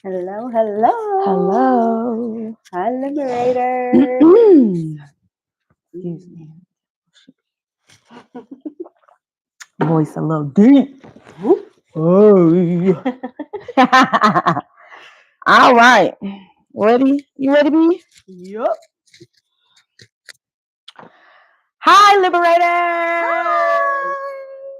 Hello, hello. Hello. Hi, Liberator. Excuse me. Voice a little deep. Oh. All right. Ready? You ready, B? Yup. Hi, Liberator. Hi.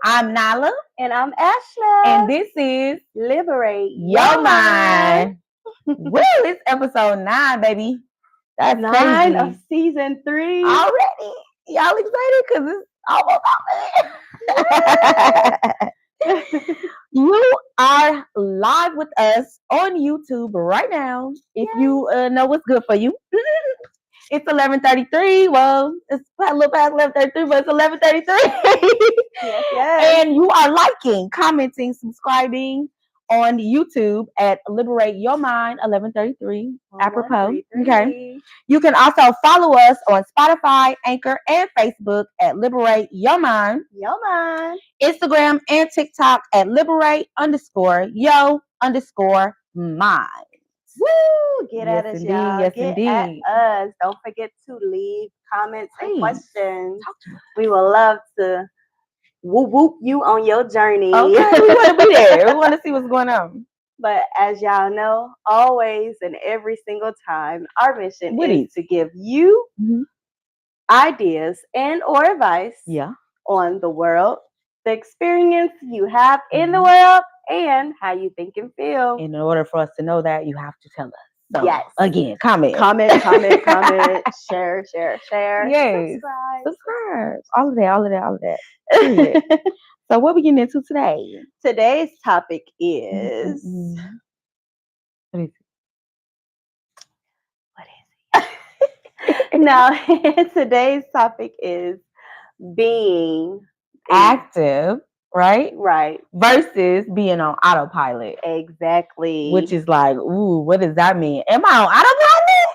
I'm Nala. And I'm Ashla. And this is Liberate Your Mind. Woo, it's episode 9, baby. That's 9 crazy. of season 3. Already? Y'all excited? Because it's almost over. You are live with us on YouTube right now. If you know what's good for you. It's 11:33. Well, it's a little past 11:33, but it's 11:33. Yes. And you are liking, commenting, subscribing on YouTube at Liberate Your Mind 11:33. Apropos. Okay. You can also follow us on Spotify, Anchor, and Facebook at Liberate Your Mind. Your Mind. Instagram and TikTok at Liberate_Yo_Mind. Woo! Get at us, indeed, y'all. Yes, Get indeed. at us. Don't forget to leave comments and questions. We would love to whoop whoop you on your journey. Okay, we want to be there. We want to see what's going on. But as y'all know, always and every single time, our mission is to give you ideas and or advice on the world, the experience you have in the world, and how you think and feel. In order for us to know that, you have to tell us. So, yes. Again, comment. Share. Yes. Subscribe. All of that. Period. So what we getting into today? Today's topic is... What is it? Now, today's topic is being active, right? Right. Versus being on autopilot. Exactly. Which is like, ooh, what does that mean? Am I on autopilot?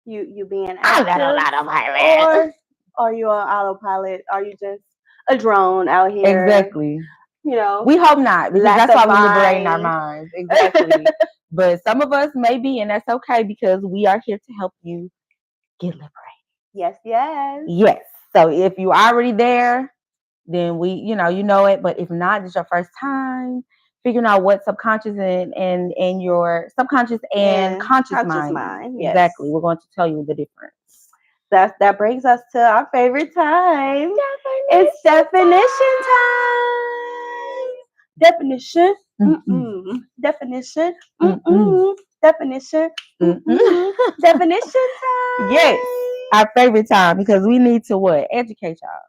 You being active? I'm not on autopilot. Or are you on autopilot? Are you just a drone out here? Exactly. You know, we hope not, because that's why we're liberating our minds. Exactly. But some of us may be, and that's okay, because we are here to help you get liberated. Yes. Yes. So if you're already there, then you know it. But if not, it's your first time figuring out what subconscious and your subconscious and conscious mind. Yes. Exactly. We're going to tell you the difference. That brings us to our favorite time. It's definition time. Definition. Definition. Definition. Definition time. Yes, our favorite time, because we need to educate y'all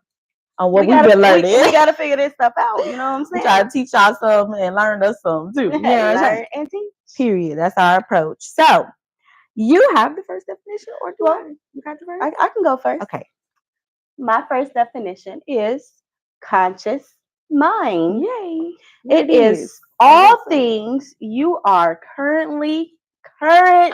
on what we've been learning. We gotta figure this stuff out. You know what I'm saying? We try to teach y'all something and learn us something too. Learn and teach. Period. That's our approach. So, you have the first definition, or do I? You got the first? I can go first. Okay. My first definition is conscious mind. Yay. It is all things you are currently right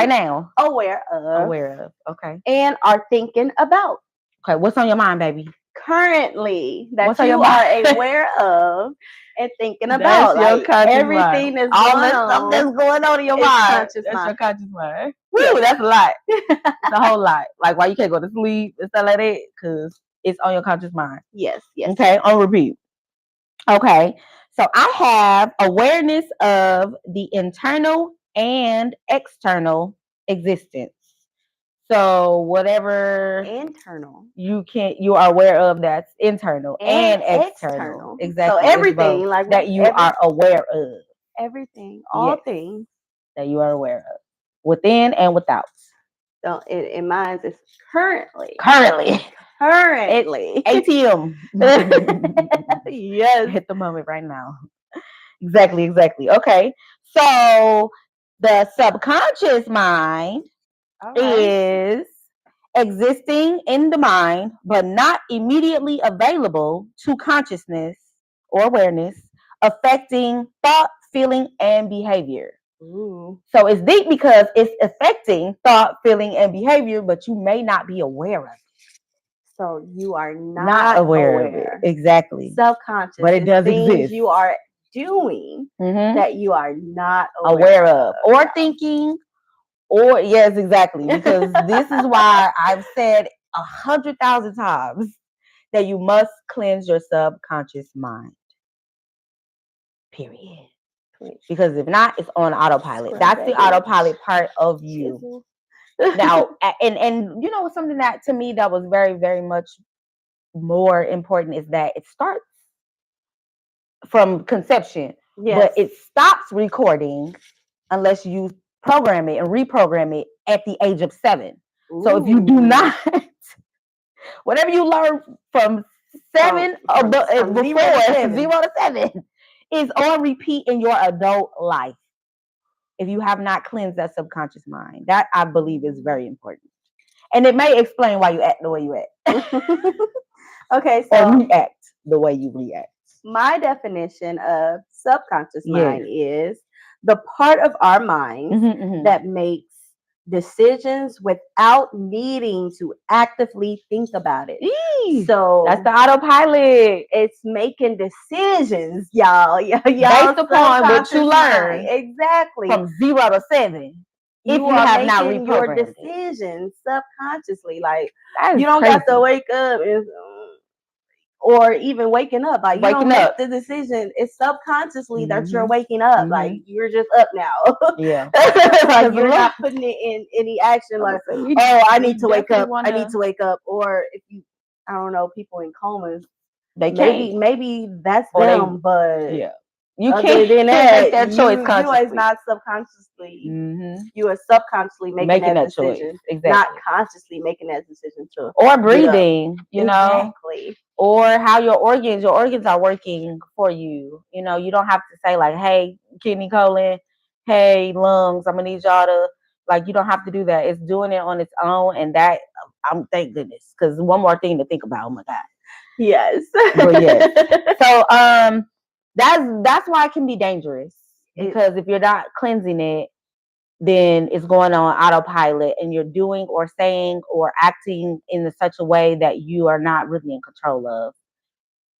now aware of. Okay. And are thinking about. Okay, what's on your mind, baby? Currently, that you are aware of and thinking about. That's your everything mind. That's all going stuff on. That's going on in your mind. That's your conscious mind. Woo, that's a lot. It's a whole lot. Like, why you can't go to sleep and stuff like that? Because it's on your conscious mind. Yes. Okay, on repeat. Okay, so I have awareness of the internal and external existence. So whatever internal you are aware of, that's internal and external. Exactly. So everything like that you are aware of. Everything, all things that you are aware of, within and without. So in mine, it's currently. ATM. Yes. Hit the moment right now. Exactly. Okay. So the subconscious mind is existing in the mind, but not immediately available to consciousness or awareness, affecting thought, feeling, and behavior. Ooh. So it's deep because it's affecting thought, feeling, and behavior, but you may not be aware of it. So you are not aware of it. Exactly. Subconscious. But it does exist. You are doing that you are not aware of or thinking. Or yes, exactly. Because this is why I've said 100,000 times that you must cleanse your subconscious mind. Period. Because if not, it's on autopilot. That's the autopilot part of you. Now, and you know, something that to me that was very, very much more important is that it starts from conception, but it stops recording unless you program it and reprogram it at the age of 7. Ooh. So if you do not, whatever you learn from 7 before 0 to 7 is on repeat in your adult life. If you have not cleansed that subconscious mind, that I believe is very important, and it may explain why you act the way you act. Okay, so or react the way you react. My definition of subconscious mind is the part of our mind that makes decisions without needing to actively think about it. So that's the autopilot. It's making decisions, y'all. Based upon what you learn. Exactly. From 0 to 7. If you have not reprogrammed your decisions subconsciously. Like, you don't have to wake up or even waking up. Like, you don't make the decision. It's subconsciously that you're waking up. Like, you're just up now. Yeah. Like, you're not putting it in any action. Like, I need to wake up. I need to wake up. Or if you, I don't know, people in comas, maybe that's them, but you can't make that choice consciously. You is not subconsciously. You are subconsciously making that decision, not consciously making that decision too. Or breathing, you know, or how your organs are working for you. You know, you don't have to say like, "Hey, kidney, colon, hey, lungs, I'm gonna need y'all to." Like, you don't have to do that. It's doing it on its own, and that thank goodness, because one more thing to think about. Oh my God. Yes. But yes. So that's why it can be dangerous, because if you're not cleansing it, then it's going on autopilot and you're doing or saying or acting in such a way that you are not really in control of.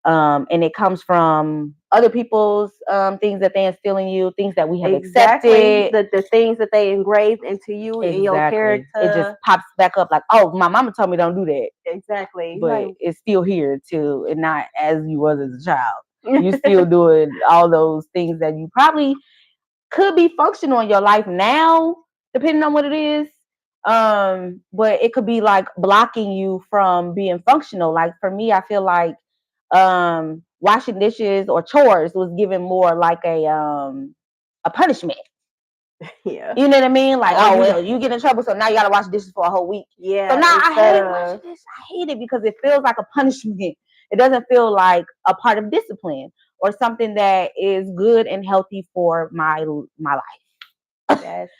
And it comes from other people's things that they instill in you, things that we have accepted. The things that they engraved into you in your character. It just pops back up like, oh, my mama told me don't do that. Exactly. But it's still here too, and not as you was as a child. You're still doing all those things that you probably could be functional in your life now, depending on what it is. But it could be like blocking you from being functional. Like for me, I feel like washing dishes or chores was given more like a punishment. Yeah. You know what I mean? Like, oh well, you get in trouble, so now you gotta wash dishes for a whole week. Yeah. So now I hate washing dishes. I hate it because it feels like a punishment. It doesn't feel like a part of discipline or something that is good and healthy for my life.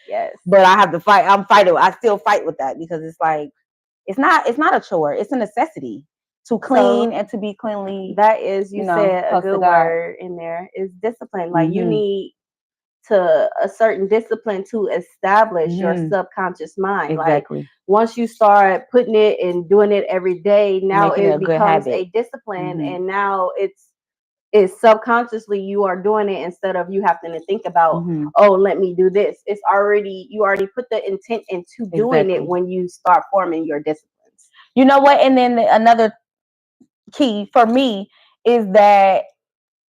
Yes. But I have to fight. I'm fighting. I still fight with that because it's like it's not a chore. It's a necessity to clean and to be cleanly. That is, you said a good word in there, is discipline. Like you need to a certain discipline to establish your subconscious mind. Exactly. Like once you start putting it and doing it every day, now it becomes a discipline, and now it's subconsciously you are doing it instead of you having to think about, oh, let me do this. It's you already put the intent into doing it when you start forming your disciplines. You know what? And then another key for me is that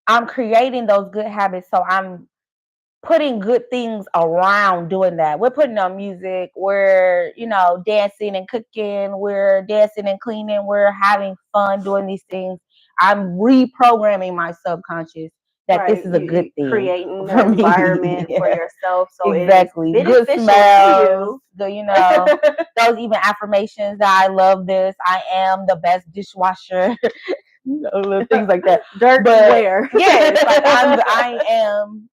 I'm creating those good habits. So I'm putting good things around doing that. We're putting on music. We're, dancing and cooking. We're dancing and cleaning. We're having fun doing these things. I'm reprogramming my subconscious that this is a good thing. Creating an environment for yourself. So exactly. Good smells. Those even affirmations that I love this. I am the best dishwasher. Little things like that. Dirtware. Yes, like I am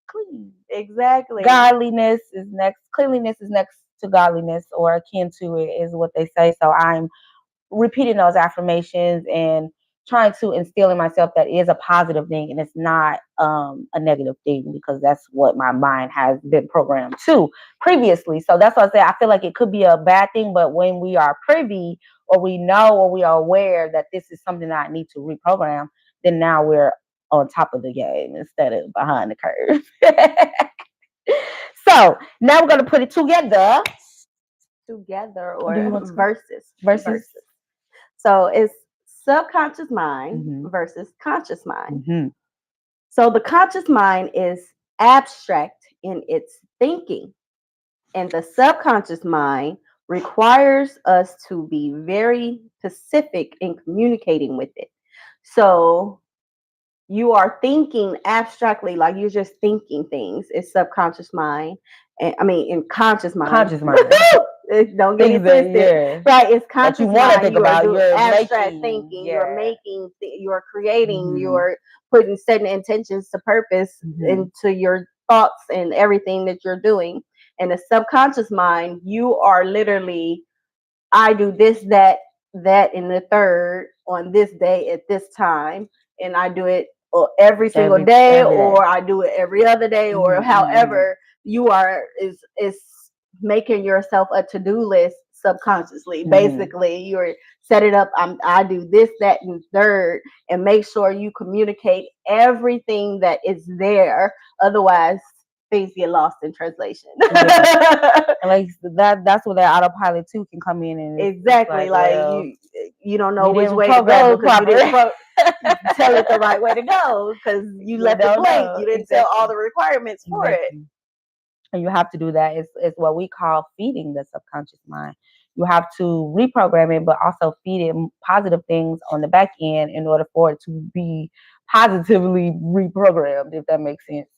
clean. Exactly. Godliness is next. Cleanliness is next to godliness, or akin to it, is what they say. So I'm repeating those affirmations and trying to instill in myself that it is a positive thing and it's not a negative thing, because that's what my mind has been programmed to previously. So that's why I say I feel like it could be a bad thing, but when we are privy or we know or we are aware that this is something that I need to reprogram, then now we're on top of the game instead of behind the curve. So now we're going to put it together or versus. So it's subconscious mind versus conscious mind. So the conscious mind is abstract in its thinking, and the subconscious mind requires us to be very specific in communicating with it. So you are thinking abstractly, like you're just thinking things. It's subconscious mind. And I mean, in conscious mind. Conscious mind. Don't get it twisted. Yeah. Right. It's conscious you mind. Think you about, are doing abstract thinking. Yeah. You're making, you're creating, you're putting setting intentions to purpose into your thoughts and everything that you're doing. And the subconscious mind, you are literally, I do this, that, and the third on this day at this time. And I do it every single day, or I do it every other day, or however you are is making yourself a to-do list subconsciously. Basically, you're set it up. I do this, that, and third, and make sure you communicate everything that is there. Otherwise, things get lost in translation. Like that's where that autopilot too can come in and exactly like you don't know which way to go because you didn't tell it the right way to go because you left it blank. You didn't tell all the requirements for it. And you have to do that. It's what we call feeding the subconscious mind. You have to reprogram it, but also feed it positive things on the back end in order for it to be positively reprogrammed, if that makes sense.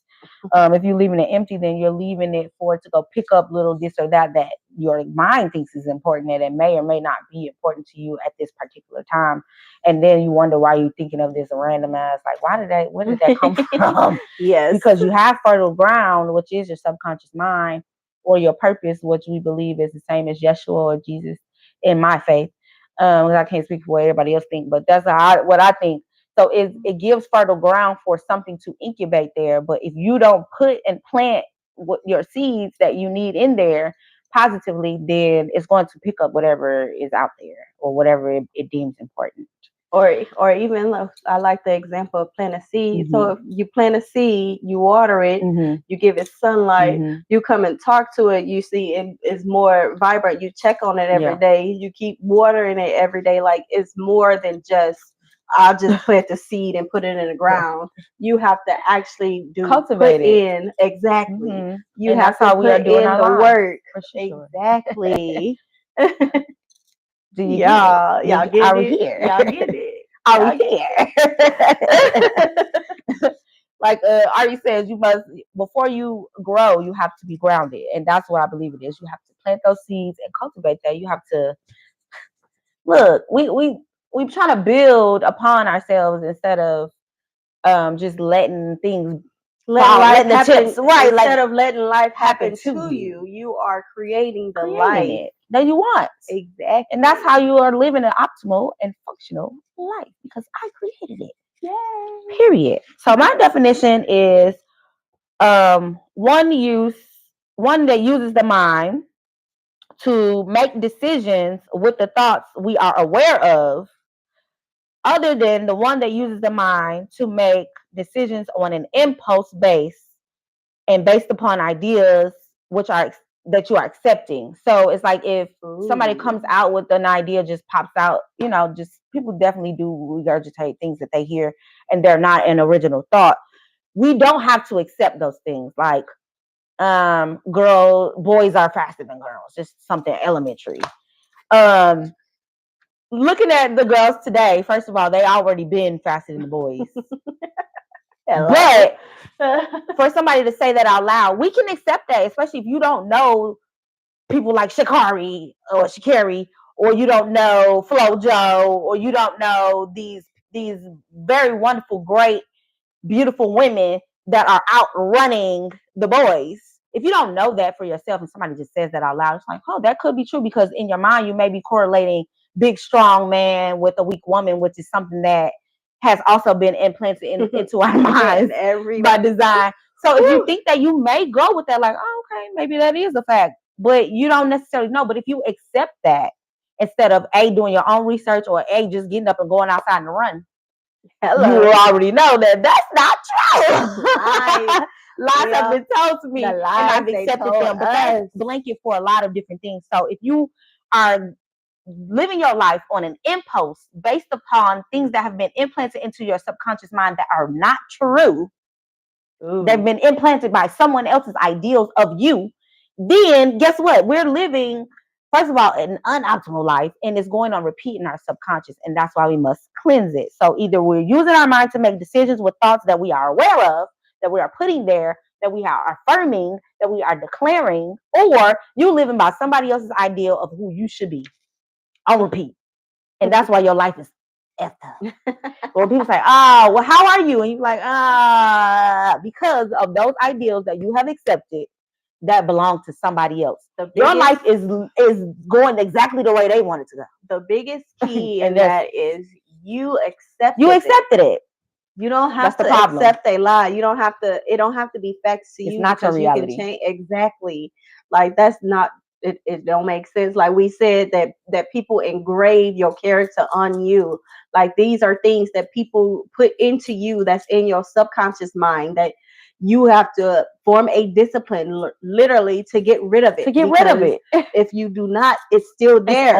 If you're leaving it empty, then you're leaving it for it to go pick up little this or that your mind thinks is important, that it may or may not be important to you at this particular time. And then you wonder why you're thinking of this random ass, like, where did that come from? Yes. Because you have fertile ground, which is your subconscious mind, or your purpose, which we believe is the same as Yeshua or Jesus in my faith. I can't speak for what everybody else thinks, but that's what I think. So it gives fertile ground for something to incubate there. But if you don't put and plant your seeds that you need in there positively, then it's going to pick up whatever is out there or whatever it deems important. Or even, I like the example of plant a seed. So if you plant a seed, you water it, you give it sunlight, you come and talk to it, you see it is more vibrant, you check on it every day, you keep watering it every day. Like, it's more than just, I'll just plant the seed and put it in the ground. You have to actually cultivate it. In exactly. You have to put in the work. Sure. Exactly. Y'all get it? Y'all get it? Are we here? Like Ari says, you must, before you grow, you have to be grounded, and that's what I believe it is. You have to plant those seeds and cultivate that. You have to look. We try to build upon ourselves instead of just letting things. Letting instead of letting life happen to you, you are creating the life that you want. Exactly. And that's how you are living an optimal and functional life, because I created it. Yay. Period. So my definition is one that uses the mind to make decisions with the thoughts we are aware of, other than the one that uses the mind to make decisions on an impulse base and based upon ideas that you are accepting. So it's like if somebody comes out with an idea, just pops out, just people definitely do regurgitate things that they hear and they're not an original thought. We don't have to accept those things like boys are faster than girls, just something elementary. Looking at the girls today, first of all, they already been faster than the boys. But for somebody to say that out loud, we can accept that, especially if you don't know people like Sha'Carri, or you don't know FloJo, or you don't know these very wonderful, great, beautiful women that are outrunning the boys. If you don't know that for yourself and somebody just says that out loud, it's like, oh, that could be true, because in your mind you may be correlating big, strong man with a weak woman, which is something that has also been implanted into our minds by design. So if you think that, you may go with that, like, oh, okay, maybe that is a fact, but you don't necessarily know. But if you accept that, instead of doing your own research, or just getting up and going outside and run, Hello. You already know that that's not true. Lies have been told to me, and I've accepted them. But that's blanket for a lot of different things. So if you are living your life on an impulse based upon things that have been implanted into your subconscious mind that are not true, they've been implanted by someone else's ideals of you, then guess what? We're living, first of all, an unoptimal life, and it's going on repeat in our subconscious, and that's why we must cleanse it. So either we're using our mind to make decisions with thoughts that we are aware of, that we are putting there, that we are affirming, that we are declaring, or you living by somebody else's ideal of who you should be on repeat. And that's why your life is effed up. Well, people say, "Oh, well, how are you?" And you're like, because of those ideals that you have accepted that belong to somebody else. Your life is going exactly the way they want it to go. The biggest key in that is you accepted it. You don't have to accept a lie. You don't have to. It don't have to be facts to you. It's not your reality. You can change exactly. Like that's not. It don't make sense. Like we said that people engrave your character on you. Like these are things that people put into you. That's in your subconscious mind that you have to form a discipline, literally, to get rid of it. If you do not, it's still there.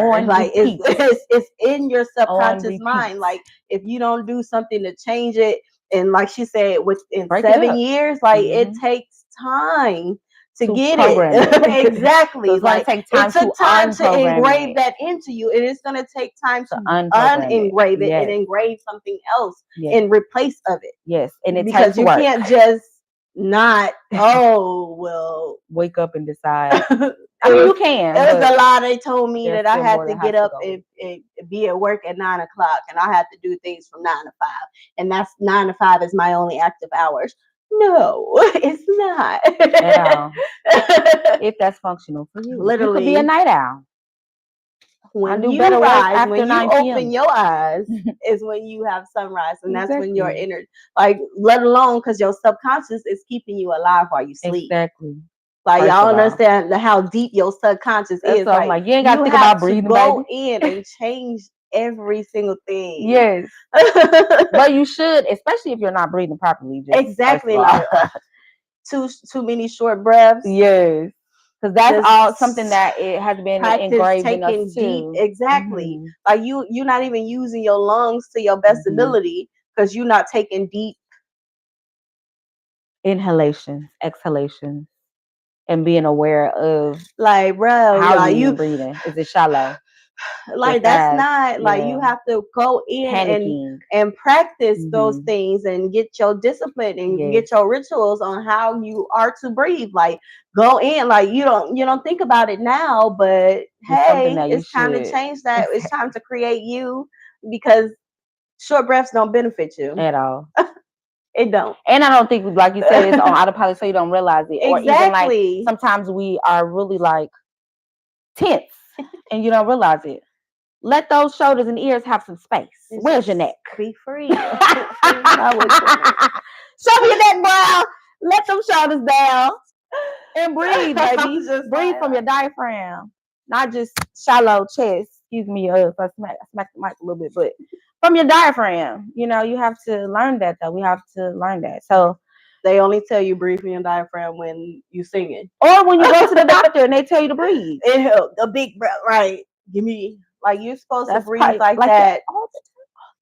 It's in your subconscious mind. Like if you don't do something to change it, and like she said, within 7 years, like it takes time to get it. Exactly. So like it took time to engrave that into you, and it's going to take time to unengrave it and engrave something else in replace of it. Yes, and it because you can't just not. Oh well, wake up and decide. I mean, you can. It was a lot. They told me that I had to get up and be at work at 9 o'clock, and I had to do things from 9 to 5, and that's 9 to 5 is my only active hours. No, it's not. If that's functional for you, literally, you could be a night owl. When you rise, when you open your eyes, is when you have sunrise, and that's when your inner, like, let alone because your subconscious is keeping you alive while you sleep. Exactly. Like y'all understand how deep your subconscious is. Like you ain't got to think about breathing. Go in and change every single thing. Yes. But you should, especially if you're not breathing properly. Exactly. Like too many short breaths. Yes. Because that's all something that it has been engraved in us too. Exactly. Like you're not even using your lungs to your best ability because you're not taking deep inhalations, exhalations, and being aware of like, bro, how like you breathing. Is it shallow? Like that's not like you have to go in and practice those things and get your discipline and get your rituals on how you are to breathe. Like go in, like you don't think about it now, but it's time to change that. It's time to create you, because short breaths don't benefit you at all. It don't. And I don't think, like you said, it's on autopilot, so you don't realize it. Or even like sometimes we are really like tense and you don't realize it. Let those shoulders and ears have some space. Where's your neck? Be free. Show me your neck, bro. Let them shoulders down and breathe, baby. Breathe from your diaphragm, not just shallow chest. Excuse me, if I smack the mic a little bit, but from your diaphragm. You know, you have to learn that, though. We have to learn that. So they only tell you breathe from your diaphragm when you singing, or when you go to the doctor and they tell you to breathe. It helps. A big breath, right? Give me. Like you're supposed to breathe like that all the time.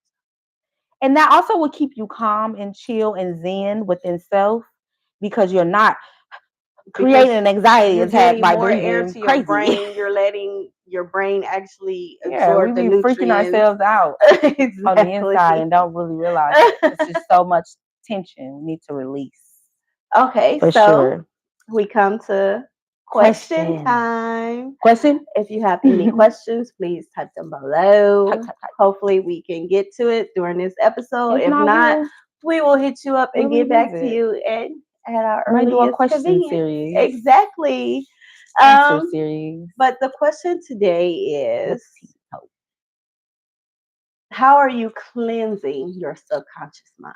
And that also will keep you calm and chill and zen within self, because you're not creating an anxiety attack by breathing air to crazy. Your brain. You're letting your brain actually absorb the nutrients. Freaking ourselves out exactly. On the inside and don't really realize it. It's just so much tension we need to release. Okay, so sure. We come to question time. Question? If you have any questions, please type them below. Hopefully we can get to it during this episode. If not, we will hit you up and get back to you and at our earliest question series. Exactly. Series. But the question today is, how are you cleansing your subconscious mind?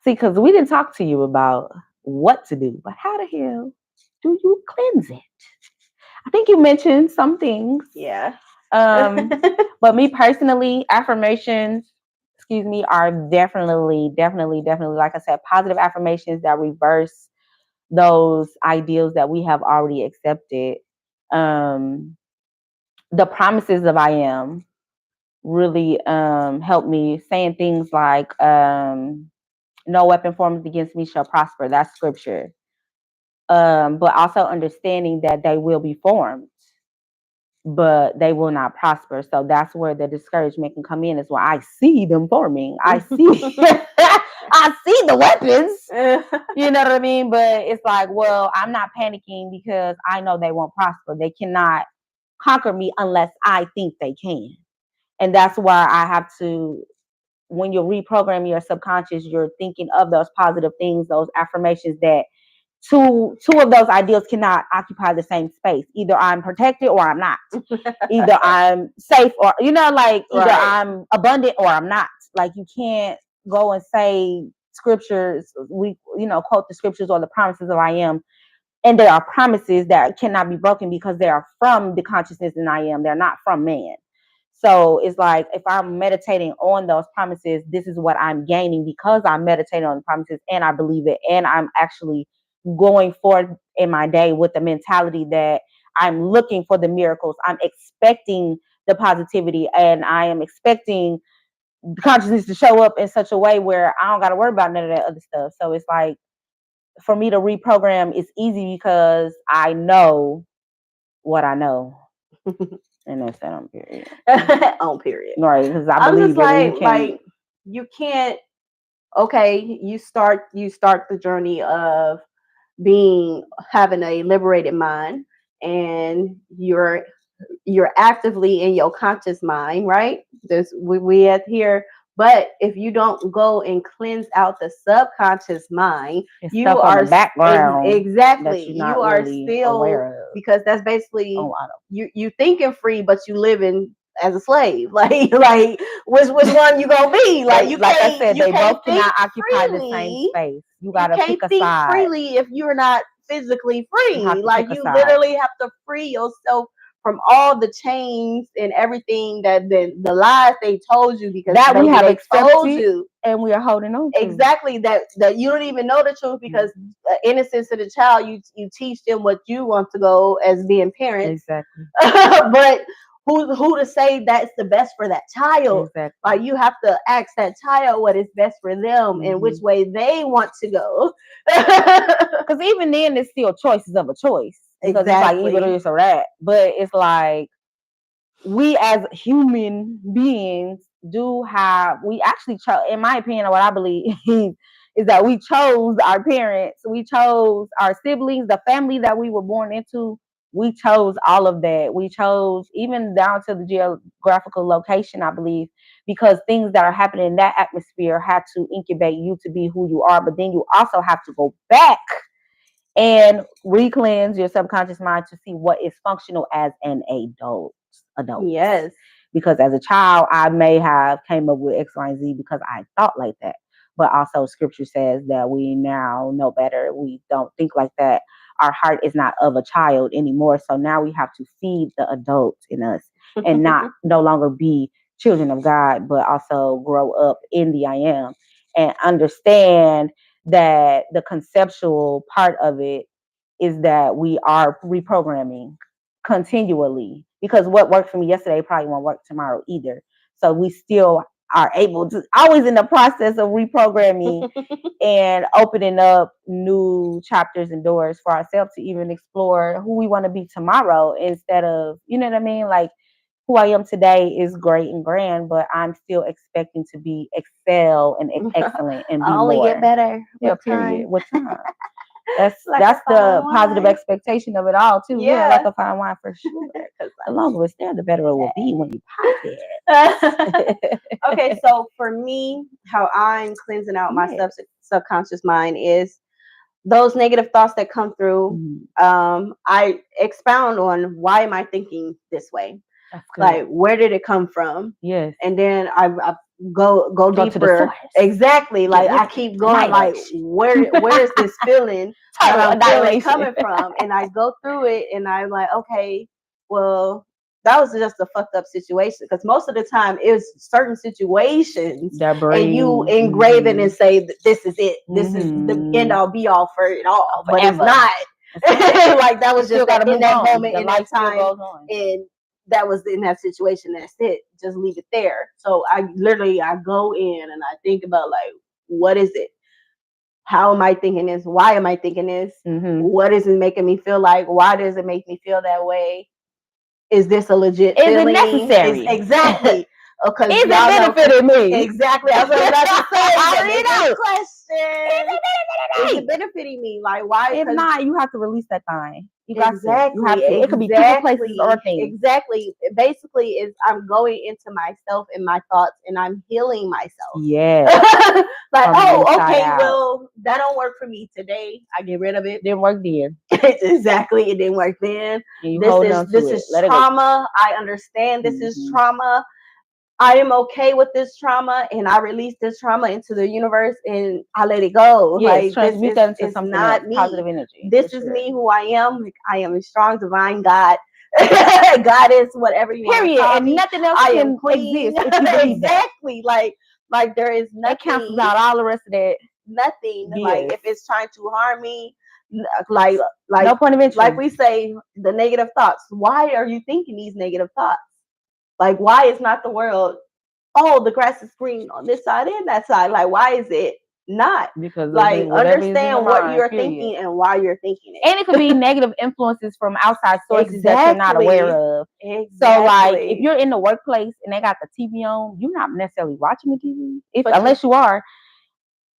See, because we didn't talk to you about what to do, but how the hell do you cleanse it? I think you mentioned some things. Yeah. But me personally, affirmations, are definitely, like I said, positive affirmations that reverse those ideals that we have already accepted. The promises of I am really helped me, saying things like no weapon formed against me shall prosper. That's scripture. But also understanding that they will be formed, but they will not prosper. So that's where the discouragement can come in. Is where I see them forming. I see I see the weapons. You know what I mean? But it's like, well, I'm not panicking because I know they won't prosper. They cannot conquer me unless I think they can. And that's why I have to, when you reprogram your subconscious, you're thinking of those positive things, those affirmations that two of those ideals cannot occupy the same space. Either I'm protected or I'm not. Either I'm safe or, like either I'm abundant or I'm not. Like you can't go and say scriptures, we quote the scriptures or the promises of I am, and there are promises that cannot be broken because they are from the consciousness in I am. They're not from man. So it's like, if I'm meditating on those promises, this is what I'm gaining because I'm meditating on the promises and I believe it. And I'm actually going forth in my day with the mentality that I'm looking for the miracles. I'm expecting the positivity, and I am expecting consciousness to show up in such a way where I don't got to worry about none of that other stuff. So it's like, for me to reprogram is easy because I know what I know. And that's that on period. On period. Right, because I believe like you can't. Okay, you start the journey of having a liberated mind, and you're actively in your conscious mind, right? We at here. But if you don't go and cleanse out the subconscious mind, it's you are in the background. Exactly. You are really still, because that's basically you thinking free, but you living as a slave. Like which one you gonna be? Like you like can't, I said, you they can't both cannot occupy the same space. You gotta pick a think side. freely if you're not physically free. Like you literally have to free yourself from all the chains and everything that the lies they told you, because that we have exposed and we are holding on to. Exactly, that you don't even know the truth, because innocence of the child, you teach them what you want to go as being parents. Exactly. But who to say that's the best for that child? Exactly. Like you have to ask that child what is best for them and which way they want to go. Because even then, it's still choices of a choice. Because exactly. It's like either this or that. But it's like, we as human beings we actually chose, in my opinion, what I believe is that we chose our parents, we chose our siblings, the family that we were born into. We chose all of that. We chose even down to the geographical location, I believe, because things that are happening in that atmosphere had to incubate you to be who you are. But then you also have to go back and re-cleanse your subconscious mind to see what is functional as an adult. Yes. Because as a child, I may have came up with X, Y, and Z because I thought like that. But also scripture says that we now know better. We don't think like that. Our heart is not of a child anymore. So now we have to feed the adult in us and no longer be children of God, but also grow up in the I am and understand that the conceptual part of it is that we are reprogramming continually, because what worked for me yesterday probably won't work tomorrow either. So we still are able to, always in the process of reprogramming and opening up new chapters and doors for ourselves to even explore who we want to be tomorrow, instead of, you know what I mean? Like, who I am today is great and grand, but I'm still expecting to be excel and excellent and be only more. Get better. Yeah, period. With time. That's the positive expectation of it all too. Yeah, like a fine wine for sure. The longer it's there, the better it will be when you pop it. Okay, so for me, how I'm cleansing out my subconscious mind is those negative thoughts that come through. I expound on, why am I thinking this way? Like, where did it come from? Yes. And then I go deeper. Exactly. Like I keep going, like, where's this feeling that I'm feeling coming from? And I go through it and I'm like, okay, well, that was just a fucked up situation, because most of the time it's certain situations and you engrave it and say this is it. This is the end all be all for it all, but it's not. Like that was just in that moment, in that time, and that was in that situation. That's it. Just leave it there. So I go in and I think about like, what is it? How am I thinking this? Why am I thinking this? What is it making me feel like? Why does it make me feel that way? Is this a legit feeling? Is it necessary? Exactly. Okay. Is it benefiting me? Exactly. I was about to say. Question. Is it benefiting me? Like, why? If not, you have to release that thing. You got to. You have to. It could be people, places, or things. Exactly. Basically, is I'm going into myself and my thoughts, and I'm healing myself. Yeah. Like, okay, well, that don't work for me today. I get rid of it. Didn't work then. Exactly, it didn't work then. This is trauma. I understand this is trauma. I am okay with this trauma, and I release this trauma into the universe, and I let it go. Yes, transmute that into something not else, me. Positive energy. This is me, who I am. Like, I am a strong divine God. God is whatever you want to call me. And nothing else can exist if you believe exactly. That. Like there is nothing. It cancels out all the rest of that. Nothing. Yes. Like if it's trying to harm me, like no point of entry. Like we say, the negative thoughts. Why are you thinking these negative thoughts? Like, why is not the world, the grass is green on this side and that side? Like, why is it not? Because like, understand what you're thinking and why you're thinking it. And it could be negative influences from outside sources that you're not aware of. Exactly. So, like, if you're in the workplace and they got the TV on, you're not necessarily watching the TV, unless you are.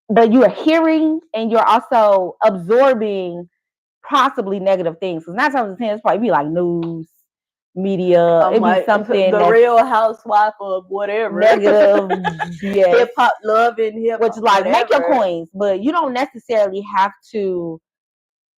But you are hearing and you're also absorbing possibly negative things. Because 9 times out of 10, it's probably be like news, media, it'd be something the Real Housewife of whatever, negative, yes. Hip hop, love, and hip hop, which like whatever. Make your coins, but you don't necessarily have to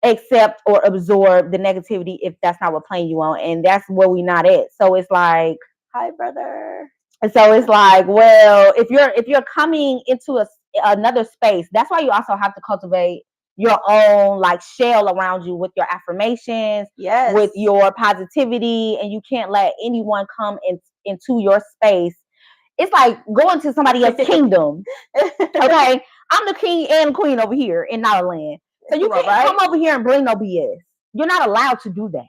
accept or absorb the negativity if that's not what plane you on, and that's where we not at. So it's like, hi, brother. And so it's like, well, if you're coming into another space, that's why you also have to cultivate your own like shell around you with your affirmations, yes, with your positivity, and you can't let anyone come into your space. It's like going to somebody else's kingdom. Okay, I'm the king and queen over here in Nollyland, so you can't come over here and bring no BS. You're not allowed to do that.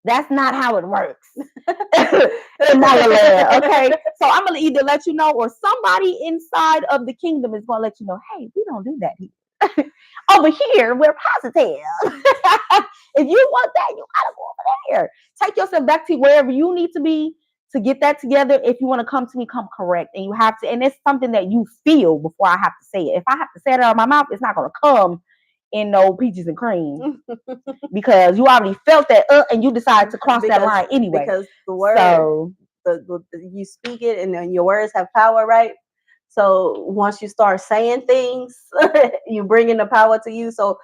That's not how it works in Nollyland. Okay, so I'm gonna either let you know, or somebody inside of the kingdom is gonna let you know. Hey, we don't do that here. Over here, we're positive. If you want that, you gotta go over there. Take yourself back to wherever you need to be to get that together. If you want to come to me, come correct. And you have to, and it's something that you feel before I have to say it. If I have to say it out of my mouth, it's not gonna come in no peaches and cream because you already felt that and you decided to cross that line anyway. Because the word, you speak it, and then your words have power, right? So once you start saying things, you bring in the power to you. So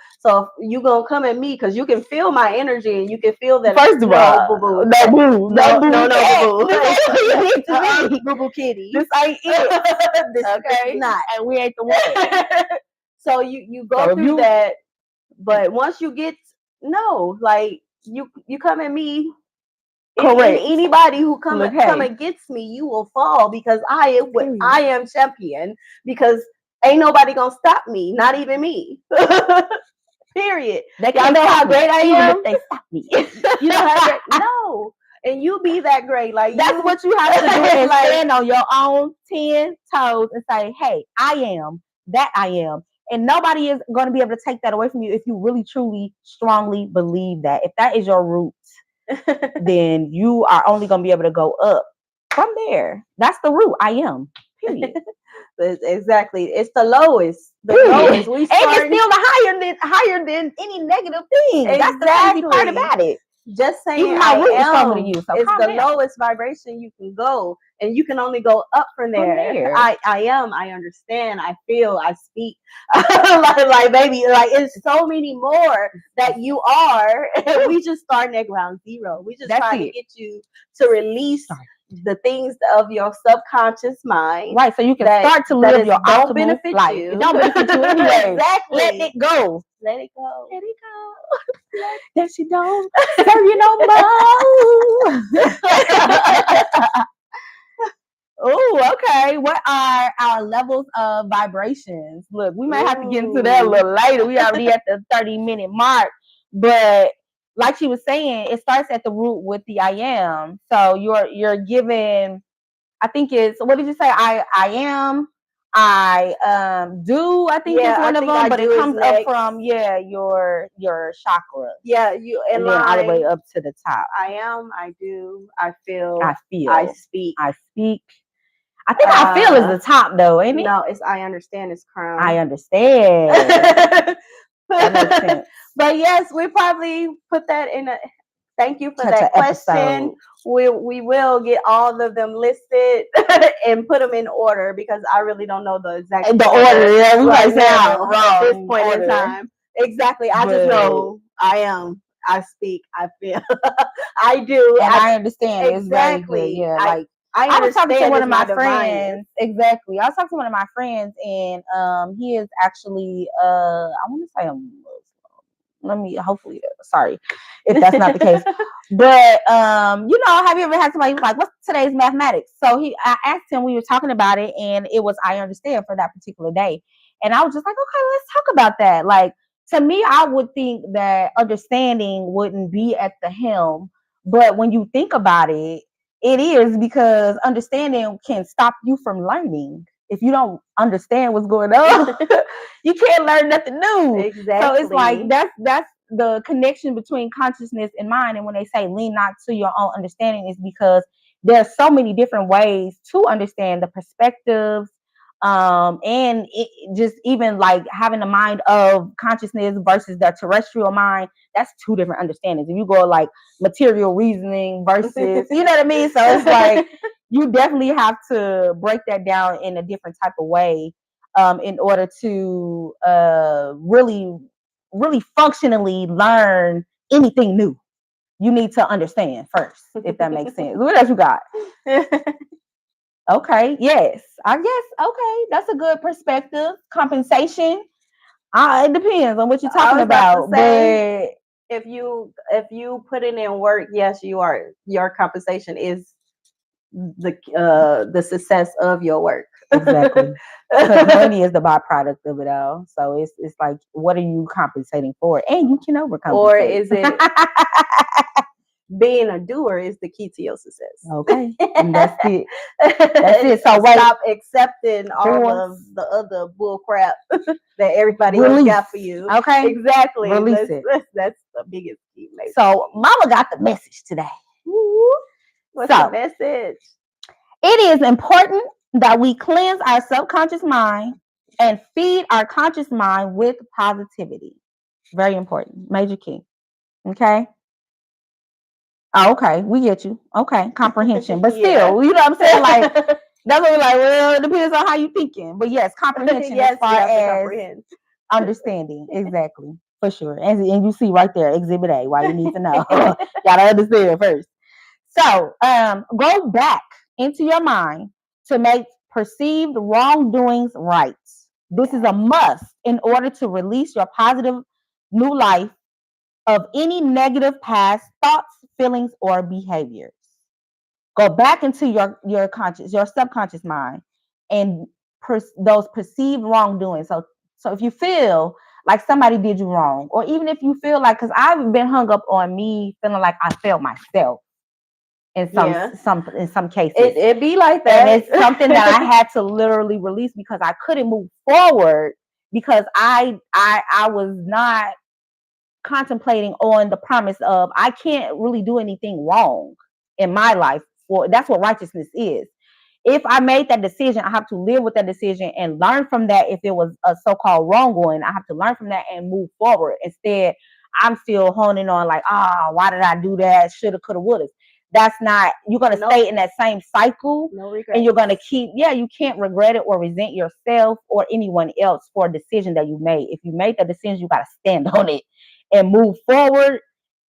you gonna come at me because you can feel my energy and you can feel that. First of all, no, boo-boo kitty. This ain't it. This is not, and we ain't the one. So you go through that, but once you get like you come at me. Correct. Anybody who come against me, you will fall because I am champion. Because ain't nobody gonna stop me, not even me. Period. Y'all know how great I am. If they stop me. You know how great? No. And you be that great. Like that's what you have to do. And like, stand on your own 10 toes and say, "Hey, I am that. I am." And nobody is going to be able to take that away from you if you really, truly, strongly believe that. If that is your root, then you are only going to be able to go up from there. That's the root. I am. Period. Exactly. It's the lowest. And it's still the higher than any negative thing. Exactly. That's the crazy part about it. Just saying, even my root is coming to you. So it's the lowest vibration you can go, and you can only go up from there. I am. I understand. I feel. I speak. like baby, like it's so many more that you are. We just starting at ground zero. We just trying to get you to release the things of your subconscious mind. Right, so you can start to live your optimal life. You. It don't benefit you anyway. Exactly. Let it go. Let it go. Let it go. That she don't serve you no more. Oh, okay. What are our levels of vibrations? Look, we might have to get into that a little later. We already at the 30-minute mark. But like she was saying, it starts at the root with the I am. So you're given, I think it's, what did you say? I am, I do, I think is one of them, but it comes up from your chakra. Yeah, you and then all the way up to the top. I am, I do, I feel, I speak. I think I feel is the top though, ain't it? No, it's I understand is crown. I understand. That makes sense. But yes, we probably put that in a. Thank you for that question. Episode. We will get all of them listed and put them in order because I really don't know the exact order. Yeah, we might sound wrong at this point in time. Exactly. I just know I am. I speak. I feel. I do. And I understand. Exactly. It's very good. Yeah. I was talking to one of my friends. Exactly. I was talking to one of my friends, and he is actually I want to say hopefully, sorry if that's not the case. But have you ever had somebody like, what's today's mathematics? So I asked him, we were talking about it, and it was I understand for that particular day. And I was just like, okay, let's talk about that. Like, to me, I would think that understanding wouldn't be at the helm, but when you think about it, it is, because understanding can stop you from learning. If you don't understand what's going on, you can't learn nothing new. Exactly. So it's like that's the connection between consciousness and mind. And when they say lean not to your own understanding, is because there's so many different ways to understand the perspectives, and just even like having the mind of consciousness versus the terrestrial mind. That's two different understandings. If you go like material reasoning versus, you know what I mean? So it's like you definitely have to break that down in a different type of way, in order to really functionally learn anything new. You need to understand first, if that makes sense. What else you got? Okay, yes. I guess, okay, that's a good perspective. Compensation. It depends on what you're talking about. But if you put it in work, yes, your compensation is the success of your work. Exactly. Because money is the byproduct of it all. So it's like, what are you compensating for? And you can overcompensate. Or is it being a doer is the key to your success? Okay. And that's it. That's it. So stop accepting all of the other bull crap that everybody else got for you. Okay. Exactly. Release it. That's the biggest key. Maybe. So Mama got the message today. What's the message? It is important that we cleanse our subconscious mind and feed our conscious mind with positivity. Very important. Major key. Okay. Oh, okay. We get you. Okay. Comprehension. But still, you know what I'm saying? Like, that's what we're like, well, it depends on how you're thinking. But yes, comprehension yes, as far as understanding. Exactly. For sure. And you see right there, Exhibit A, why you need to know. Gotta understand first. So go back into your mind to make perceived wrongdoings right. This is a must in order to release your positive new life of any negative past thoughts, feelings, or behaviors. Go back into your subconscious mind, and those perceived wrongdoings. So if you feel like somebody did you wrong, or even if you feel like, because I've been hung up on me feeling like I failed myself in some cases. It be like that. And it's something that I had to literally release because I couldn't move forward because I was not contemplating on the promise of I can't really do anything wrong in my life. That's what righteousness is. If I made that decision, I have to live with that decision and learn from that. If it was a so-called wrongdoing, I have to learn from that and move forward. Instead, I'm still honing on like, why did I do that? Shoulda, coulda, woulda. That's not, you're going to stay in that same cycle. No regret. And you're going to keep, you can't regret it or resent yourself or anyone else for a decision that you made. If you made that decision, you got to stand on it and move forward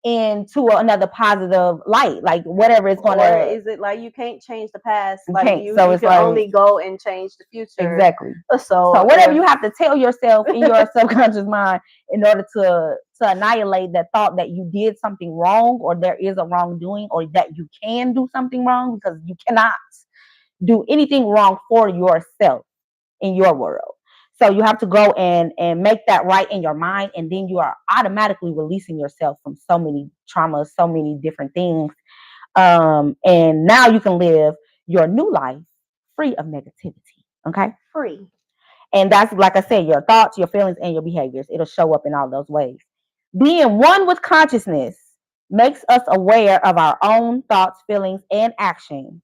into another positive light, like whatever it's gonna. Or is it like you can't change the past? Like you so can like, only go and change the future. Exactly. So whatever you have to tell yourself in your subconscious mind in order to annihilate that thought that you did something wrong, or there is a wrongdoing, or that you can do something wrong, because you cannot do anything wrong for yourself in your world. So you have to go and make that right in your mind, and then you are automatically releasing yourself from so many traumas, so many different things. And now you can live your new life free of negativity. Okay? Free. And that's, like I said, your thoughts, your feelings, and your behaviors. It'll show up in all those ways. Being one with consciousness makes us aware of our own thoughts, feelings, and actions,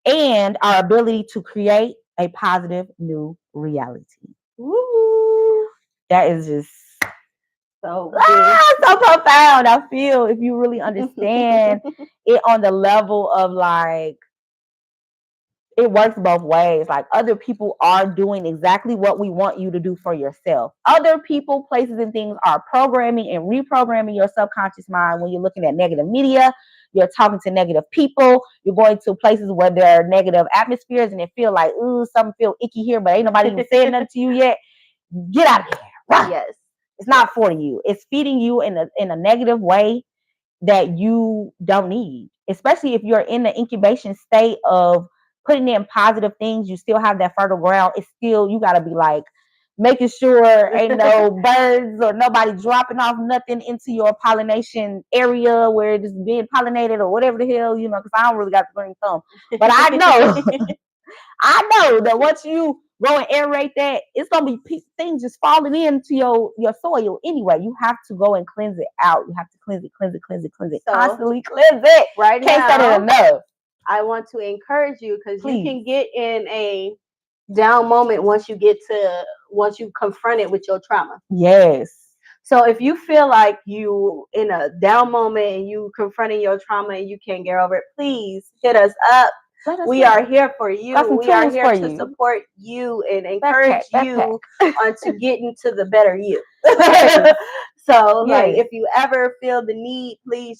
and our ability to create a positive new reality. Woo! That is just so profound. I feel if you really understand it on the level of like, it works both ways. Like, other people are doing exactly what we want you to do for yourself. Other people, places, and things are programming and reprogramming your subconscious mind. When you're looking at negative media, you're talking to negative people, you're going to places where there are negative atmospheres, and it feel like, ooh, something feel icky here, but ain't nobody even saying nothing to you yet. Get out of here. Right. Yes. It's not for you. It's feeding you in a negative way that you don't need, especially if you're in the incubation state of putting in positive things. You still have that fertile ground. It's still, you got to be like making sure ain't no birds or nobody dropping off nothing into your pollination area where it's being pollinated or whatever the hell, because I don't really got the green thumb, but I know I know that once you go and aerate that, it's gonna be things just falling into your soil anyway. You have to go and cleanse it out. You have to cleanse it, so, constantly cleanse it. Right Can't now, say it enough. I want to encourage you, because you can get in a down moment once you confront it with your trauma. Yes. So if you feel like you in a down moment and you confronting your trauma and you can't get over it, please hit us up. We are here for you. We are here to support you and encourage you onto getting to the better you. So like, if you ever feel the need, please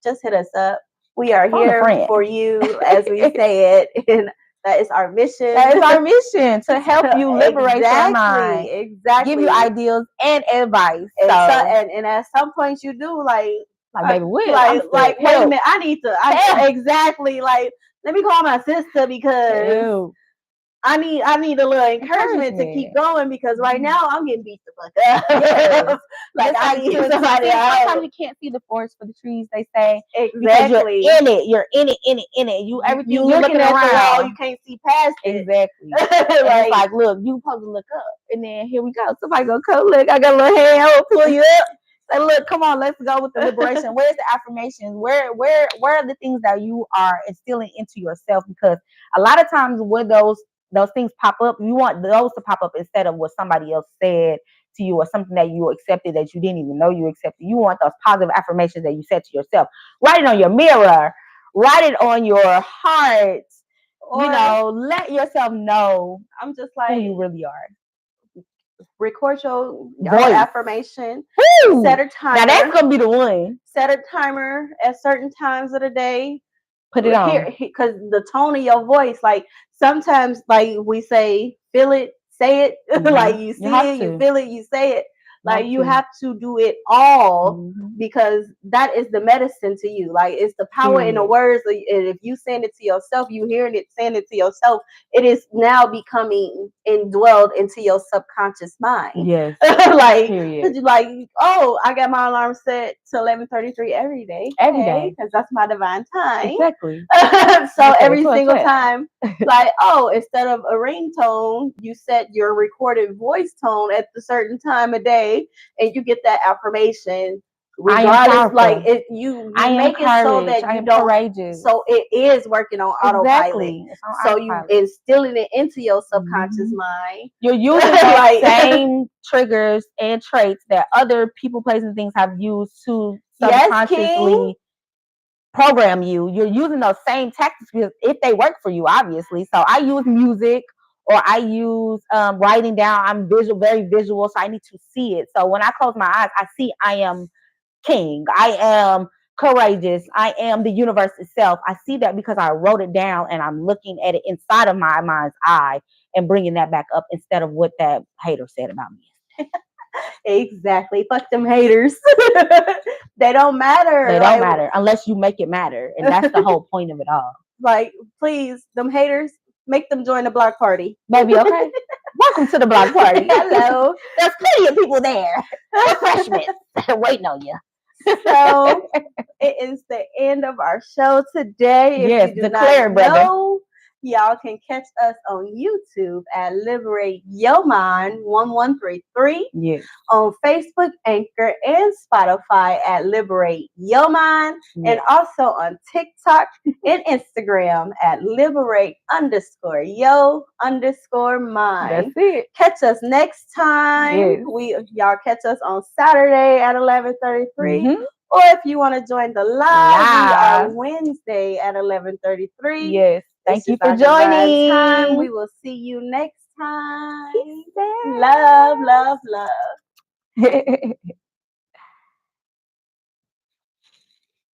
just hit us up. We are here for you, as we say it, and that is our mission. That is our mission, to help you liberate your mind. Exactly. Give you ideas and advice. And at some points you do like baby, like wait a minute, I need to exactly, like, let me call my sister, because I need a little encouragement to keep going, because right now I'm getting beat the fuck up. Like, I need somebody else. Sometimes you can't see the forest for the trees, they say. Exactly. You're in it. You everything you're looking at the wall, you can't see past it. Exactly. It's like, look, you supposed to look up, and then here we go. Somebody gonna come, look, I got a little hand, I'll pull you up. Say, look, come on, let's go with the liberation. Where's the affirmations? Where are the things that you are instilling into yourself? Because a lot of times when those things pop up, you want those to pop up instead of what somebody else said to you, or something that you accepted that you didn't even know you accepted. You want those positive affirmations that you said to yourself. Write it on your mirror. Write it on your heart. Or, let yourself know I'm just like who you really are. Record your affirmation. Woo! Set a timer. Now that's gonna be the one. Set a timer at certain times of the day. Put it on, because the tone of your voice, like, sometimes, like we say, feel it, say it. Mm-hmm. Like, you see it, you feel it, you say it. Like, you have to do it all, because that is the medicine to you. Like, it's the power in the words. And if you saying it to yourself, you hearing it, saying it to yourself, it is now becoming indwelled into your subconscious mind. Yes. Like, oh, I got my alarm set to 11:33 every day. Every day. Because that's my divine time. Exactly. So every single time, like, oh, instead of a ringtone, you set your recorded voice tone at the certain time of day. And you get that affirmation regardless. Like, you make it so that you don't. Courageous. So it is working on autopilot. So you instilling it into your subconscious mind. You're using the same triggers and traits that other people, places, and things have used to subconsciously program you. You're using those same tactics because if they work for you, obviously. So I use music. Or I use writing down. I'm very visual, so I need to see it. So when I close my eyes, I see I am king. I am courageous. I am the universe itself. I see that because I wrote it down and I'm looking at it inside of my mind's eye and bringing that back up instead of what that hater said about me. Exactly. Fuck them haters. They don't matter. They don't matter unless you make it matter. And that's the whole point of it all. Like, please, them haters, make them join the block party. Baby, okay? Welcome to the block party. Hello. There's plenty of people there. Freshmen waiting on you. So it is the end of our show today. Yes, declare, brother. Y'all can catch us on YouTube at Liberate Your Mind 1133. Yes. On Facebook, Anchor, and Spotify at Liberate Your Mind. Yes. And also on TikTok and Instagram at Liberate_Yo_Mind. That's it. Catch us next time. Yes. Y'all catch us on Saturday at 11:33. Mm-hmm. Or if you want to join the live, we are Wednesday at 11:33. Yes. Thank you for joining. We will see you next time. Love, love, love.